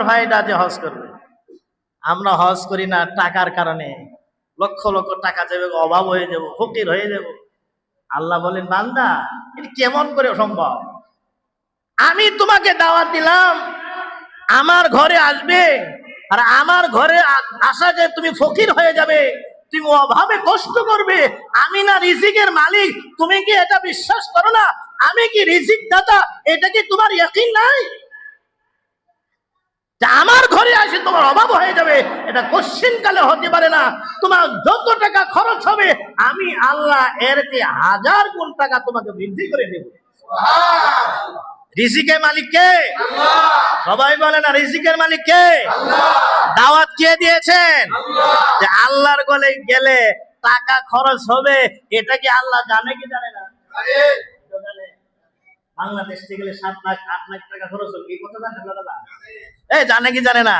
ভাইটা যে হজ করবে, আমরা হজ করি না টাকার কারণে, লক্ষ লক্ষ টাকা যাবে, অভাব হয়ে যাব, ফকির হয়ে যাব। আল্লাহ বলেন বান্দা এটা কেমন করে সম্ভব? আমি তোমাকে দাওয়াত দিলাম আমার ঘরে আসবে, আর আমার ঘরে আসা যে তুমি ফকির হয়ে যাবে, তুমি অভাবে কষ্ট করবে, আমি না রিজিকের মালিক, তুমি কি এটা বিশ্বাস করো না? আমি কি রিজিক দাতা, এটা কি তোমার ইয়াকিন নাই? আমার ঘরে আসে তোমার অভাব হয়ে যাবে, এটা কোশ্চিন কালে হতে পারে না। তোমার যত টাকা খরচ হবে আমি আল্লাহ এর চেয়ে 1000 গুণ টাকা তোমাকে বৃদ্ধি করে দেব। রিজিকের মালিক কে? আল্লাহ। সবাই বলে না রিজিকের মালিক কে? আল্লাহ। দাওয়াত কে দিয়েছেন? আল্লাহ। যে আল্লাহর গলে গেলে টাকা খরচ হবে, এটা কি আল্লাহ জানে কি জানে না? জানে। বাংলাদেশ থেকে গেলে 7 লাখ 8 লাখ টাকা খরচ হবে, এই কথা জানে আল্লাহ? জানে কি জানে না?